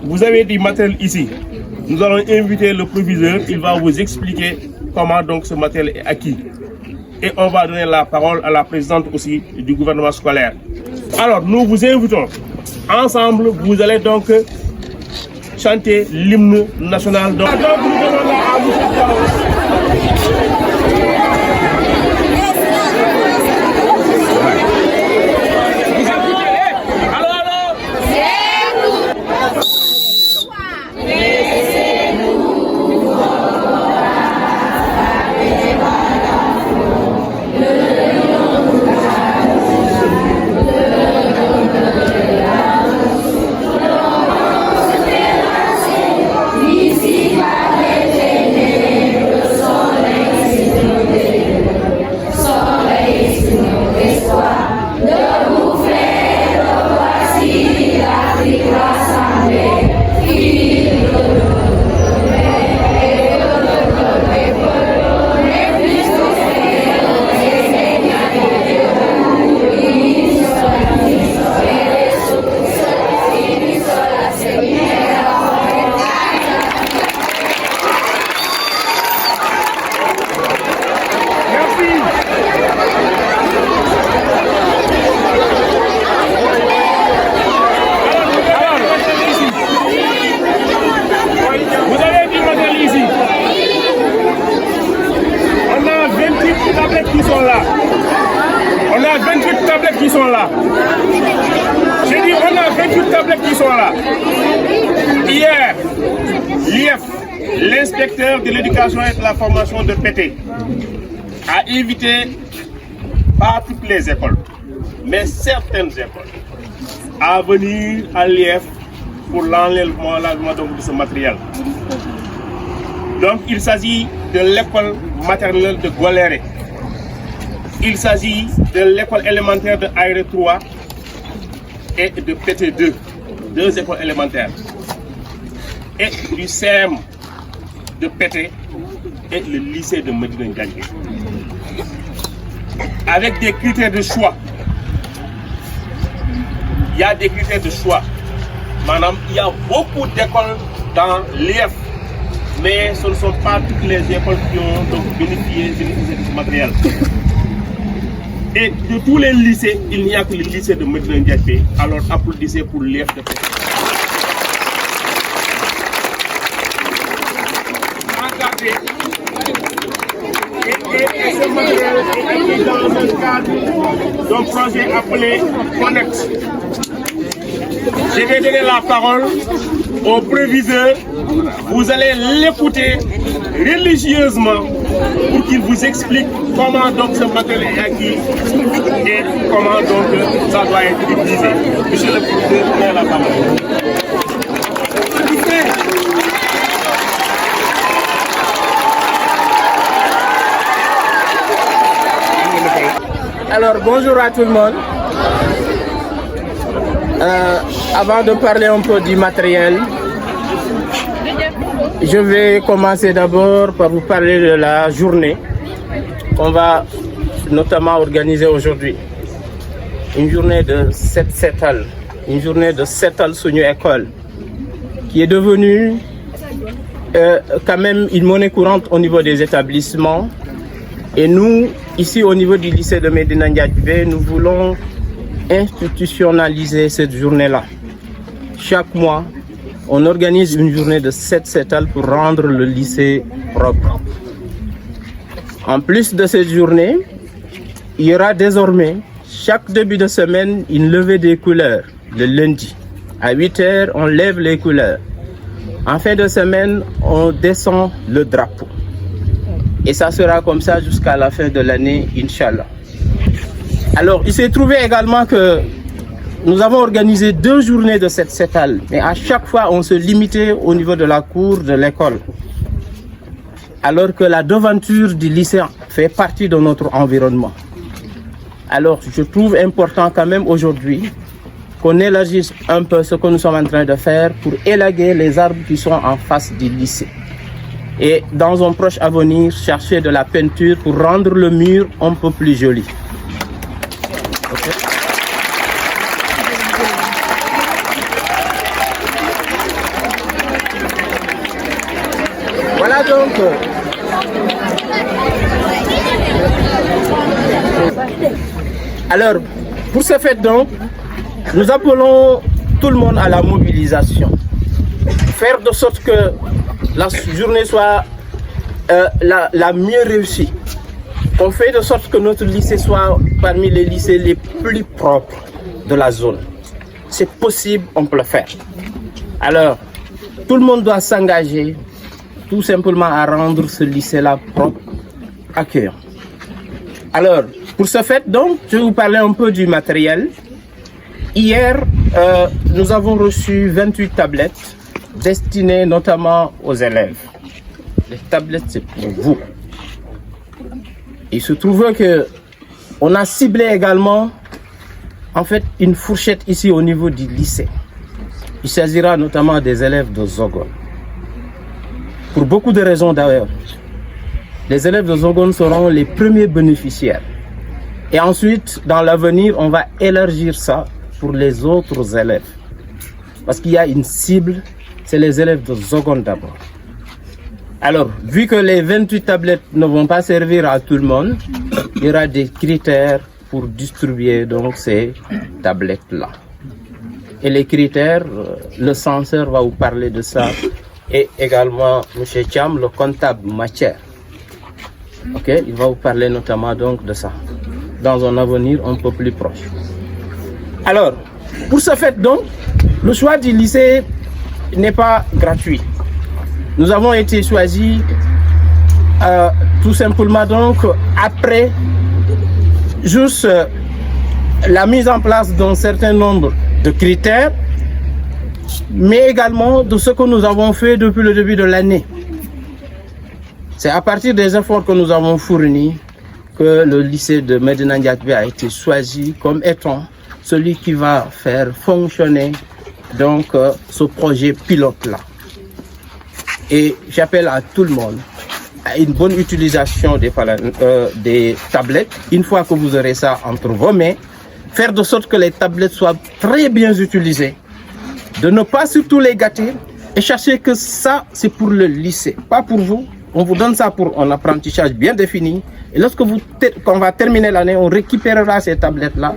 vous avez du matériel ici. Nous allons inviter le proviseur, il va vous expliquer comment donc ce matériel est acquis. Et on va donner la parole à la présidente aussi du gouvernement scolaire. Alors, nous vous invitons. Ensemble, vous allez donc chanter l'hymne national. Donc, nous demandons à vous. Qui sont là. J'ai dit, on a 28 tablettes qui sont là. Hier, l'IF, l'inspecteur de l'éducation et de la formation de Pété, a invité, pas toutes les écoles, mais certaines écoles, à venir à l'IF pour l'enlèvement de ce matériel. Donc, il s'agit de l'école maternelle de Goléré. Il s'agit de l'école élémentaire de Aéré 3 et de PT2, deux écoles élémentaires. Et du CM de PT et le lycée de Medina Ndiaye. Avec des critères de choix. Il y a des critères de choix. Madame, il y a beaucoup d'écoles dans l'IF, mais ce ne sont pas toutes les écoles qui ont donc bénéficié de ce matériel. Et de tous les lycées, il n'y a que le lycée de Medina Ndiaye. Alors applaudissez pour l'IF de Pété. Et ce matériel est dans le cadre d'un projet appelé Connect. Je vais donner la parole au proviseur. Vous allez l'écouter religieusement pour qu'il vous explique comment donc ce matériel est acquis et comment donc ça doit être utilisé. Monsieur le proviseur, vous avez la parole. Alors bonjour à tout le monde. Avant de parler un peu du matériel, je vais commencer d'abord par vous parler de la journée qu'on va notamment organiser aujourd'hui. Une journée de Set-Setal, une journée de Setal Suñu École, qui est devenue quand même une monnaie courante au niveau des établissements. Et nous, ici au niveau du lycée de Medina Ndiaye, nous voulons institutionnaliser cette journée-là. Chaque mois, on organise une journée de Set-Setal pour rendre le lycée propre. En plus de cette journée, il y aura désormais chaque début de semaine une levée des couleurs. Le lundi, à 8 h, on lève les couleurs. En fin de semaine, on descend le drapeau. Et ça sera comme ça jusqu'à la fin de l'année, Inch'Allah. Alors, il s'est trouvé également que nous avons organisé 2 journées de Set-Setal, mais à chaque fois, on se limitait au niveau de la cour de l'école. Alors que la devanture du lycée fait partie de notre environnement. Alors, je trouve important quand même aujourd'hui qu'on élargisse un peu ce que nous sommes en train de faire pour élaguer les arbres qui sont en face du lycée. Et dans un proche avenir, chercher de la peinture pour rendre le mur un peu plus joli. Okay. Alors, pour ce fait donc, nous appelons tout le monde à la mobilisation. Faire de sorte que la journée soit la mieux réussie. On fait de sorte que notre lycée soit parmi les lycées les plus propres de la zone. C'est possible, on peut le faire. Alors, tout le monde doit s'engager tout simplement à rendre ce lycée-là propre, accueillant. Alors, pour ce fait, donc, je vais vous parler un peu du matériel. Hier, nous avons reçu 28 tablettes destinées notamment aux élèves. Les tablettes, c'est pour vous. Il se trouve que on a ciblé également, en fait, une fourchette ici au niveau du lycée. Il s'agira notamment des élèves de Zogon. Pour beaucoup de raisons d'ailleurs. Les élèves de Zogon seront les premiers bénéficiaires. Et ensuite, dans l'avenir, on va élargir ça pour les autres élèves. Parce qu'il y a une cible, c'est les élèves de Zogon d'abord. Alors, vu que les 28 tablettes ne vont pas servir à tout le monde, il y aura des critères pour distribuer donc ces tablettes-là. Et les critères, le censeur va vous parler de ça, et également M. Cham, le comptable matière. Ok, il va vous parler notamment donc de ça, dans un avenir un peu plus proche. Alors, pour ce fait donc, le choix du lycée n'est pas gratuit. Nous avons été choisis tout simplement donc après juste la mise en place d'un certain nombre de critères, mais également de ce que nous avons fait depuis le début de l'année. C'est à partir des efforts que nous avons fournis que le lycée de Medina Ndiathbé a été choisi comme étant celui qui va faire fonctionner donc ce projet pilote-là. Et j'appelle à tout le monde à une bonne utilisation des tablettes. Une fois que vous aurez ça entre vos mains, faire de sorte que les tablettes soient très bien utilisées, de ne pas surtout les gâter et chercher que ça c'est pour le lycée, pas pour vous. On vous donne ça pour un apprentissage bien défini. Et lorsque qu'on va terminer l'année, on récupérera ces tablettes-là.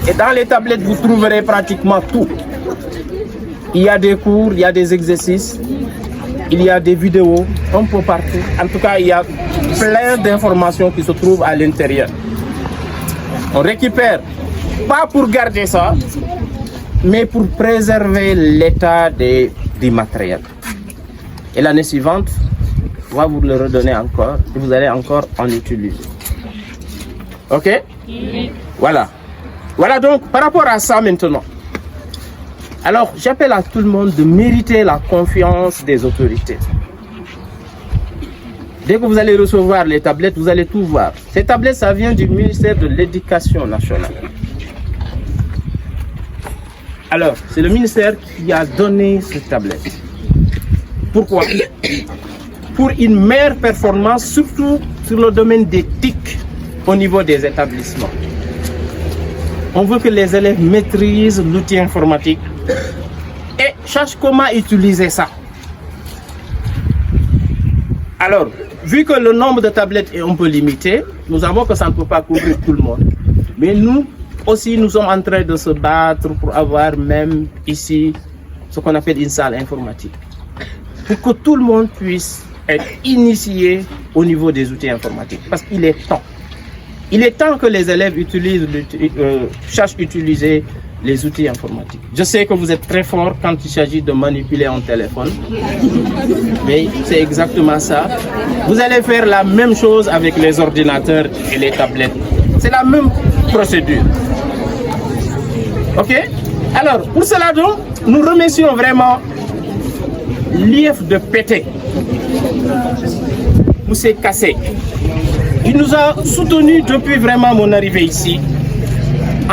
Et dans les tablettes, vous trouverez pratiquement tout. Il y a des cours, il y a des exercices, il y a des vidéos, un peu partout. En tout cas, il y a plein d'informations qui se trouvent à l'intérieur. On récupère, pas pour garder ça, mais pour préserver l'état du matériel. Et l'année suivante, on va vous le redonner encore et vous allez encore en utiliser. Ok? Voilà. Voilà donc, par rapport à ça maintenant. Alors, j'appelle à tout le monde de mériter la confiance des autorités. Dès que vous allez recevoir les tablettes, vous allez tout voir. Ces tablettes, ça vient du ministère de l'Éducation nationale. Alors, c'est le ministère qui a donné ces tablettes. Pourquoi? Pour une meilleure performance, surtout sur le domaine des TIC au niveau des établissements. On veut que les élèves maîtrisent l'outil informatique et sachent comment utiliser ça. Alors, vu que le nombre de tablettes est un peu limité, nous savons que ça ne peut pas couvrir tout le monde. Mais nous aussi, nous sommes en train de se battre pour avoir même ici ce qu'on appelle une salle informatique. Pour que tout le monde puisse être initié au niveau des outils informatiques. Parce qu'il est temps. Il est temps que les élèves sachent utiliser les outils informatiques. Je sais que vous êtes très fort quand il s'agit de manipuler un téléphone, mais c'est exactement ça. Vous allez faire la même chose avec les ordinateurs et les tablettes. C'est la même procédure. Ok? Alors, pour cela donc, nous remercions vraiment l'IF de Pété, M. Kassé. Il nous a soutenus depuis vraiment mon arrivée ici.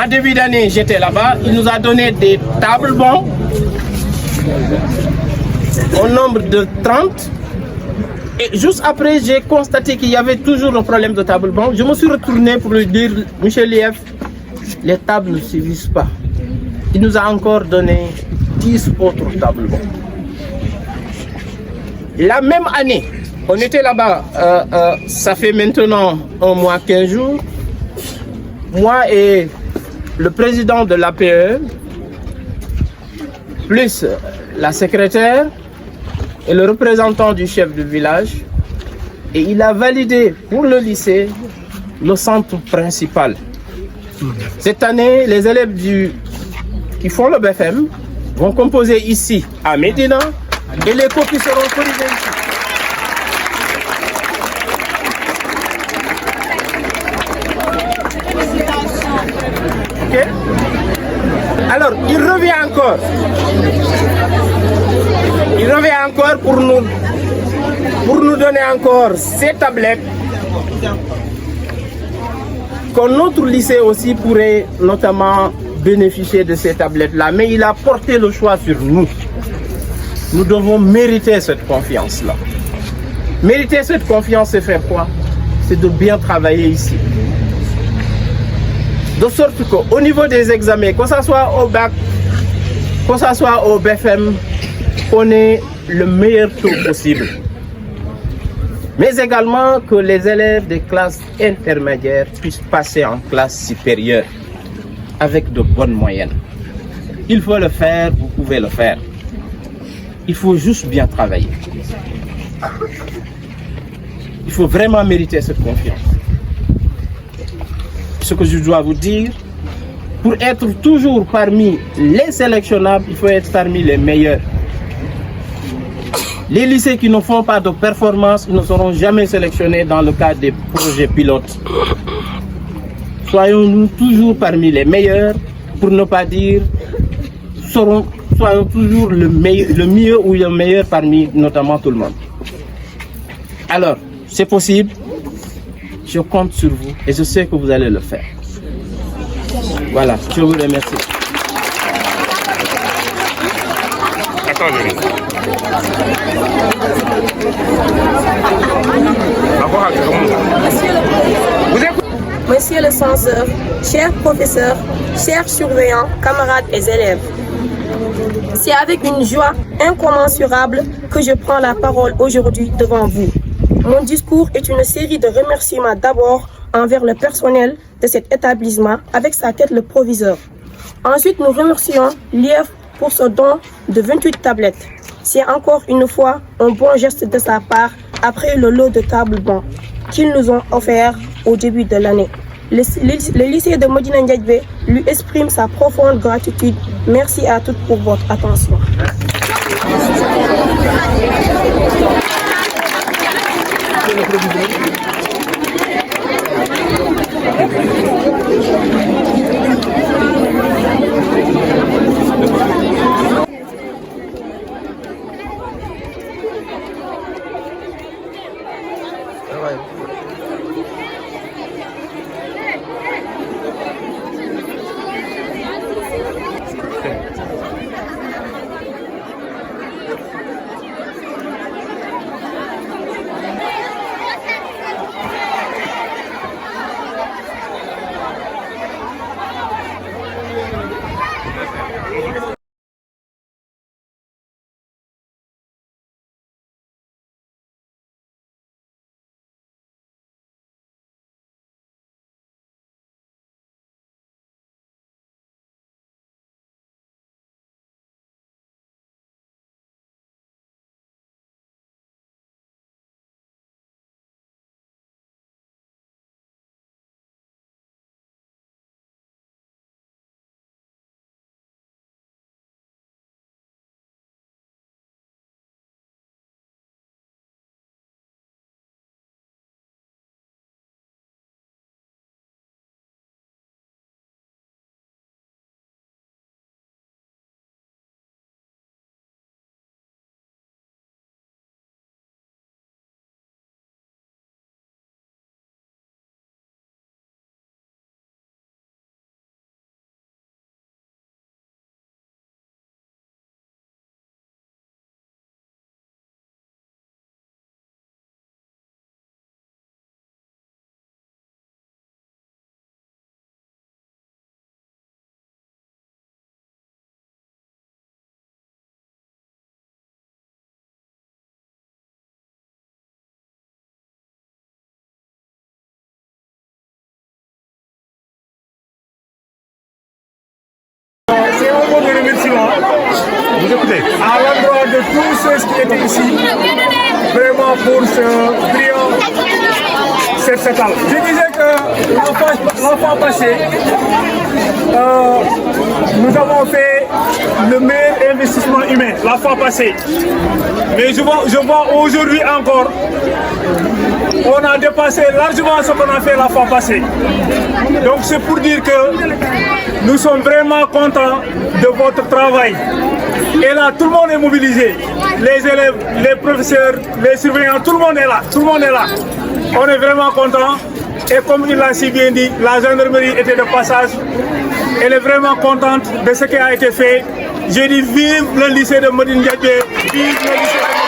En début d'année, j'étais là-bas. Il nous a donné des tables bancs au nombre de 30. Et juste après, j'ai constaté qu'il y avait toujours un problème de table banc. Je me suis retourné pour lui dire, Monsieur l'IF, les tables ne suffisent pas. Il nous a encore donné 10 autres tables. La même année, on était là-bas, ça fait maintenant 1 mois, 15 jours. Moi et le président de l'APE, plus la secrétaire et le représentant du chef de village, et il a validé pour le lycée le centre principal. Cette année, les élèves qui font le BFM vont composer ici à Médina et les copies seront corrigées ici. Ok? Alors, il revient encore. Il revient encore pour nous donner encore ces tablettes qu'un autre lycée aussi pourrait notamment bénéficier de ces tablettes-là. Mais il a porté le choix sur nous. Nous devons mériter cette confiance-là. Mériter cette confiance, c'est faire quoi? C'est de bien travailler ici. De sorte qu'au niveau des examens, que ce soit au bac, que ce soit au BFM, on ait le meilleur taux possible. Mais également que les élèves des classes intermédiaires puissent passer en classe supérieure avec de bonnes moyennes. Il faut le faire, vous pouvez le faire. Il faut juste bien travailler. Il faut vraiment mériter cette confiance. Ce que je dois vous dire, pour être toujours parmi les sélectionnables, il faut être parmi les meilleurs. Les lycées qui ne font pas de performance ne seront jamais sélectionnés dans le cadre des projets pilotes. Soyons-nous toujours parmi les meilleurs, pour ne pas dire, soyons toujours le mieux ou le meilleur parmi notamment tout le monde. Alors, c'est possible, je compte sur vous et je sais que vous allez le faire. Voilà, je vous remercie. Monsieur le censeur, chers professeurs, chers surveillants, camarades et élèves, c'est avec une joie incommensurable que je prends la parole aujourd'hui devant vous. Mon discours est une série de remerciements d'abord envers le personnel de cet établissement, avec sa tête le proviseur. Ensuite, nous remercions l'IEF pour ce don de 28 tablettes. C'est encore une fois un bon geste de sa part après le lot de tables bancs qu'ils nous ont offert au début de l'année. Le lycée de Médina Ndiaye lui exprime sa profonde gratitude. Merci à tous pour votre attention. député, à l'endroit de tous ceux qui étaient ici, vraiment pour ce brillant set setal. Je disais que l'enfant passé, nous avons fait le meilleur investissement humain la fois passée. Mais je vois aujourd'hui encore, on a dépassé largement ce qu'on a fait la fois passée. Donc c'est pour dire que nous sommes vraiment contents de votre travail. Et là, tout le monde est mobilisé. Les élèves, les professeurs, les surveillants, tout le monde est là. Tout le monde est là. On est vraiment contents. Et comme il l'a si bien dit, la gendarmerie était de passage. Elle est vraiment contente de ce qui a été fait. Je dis vive le lycée de Modine Diagbé, vive le lycée de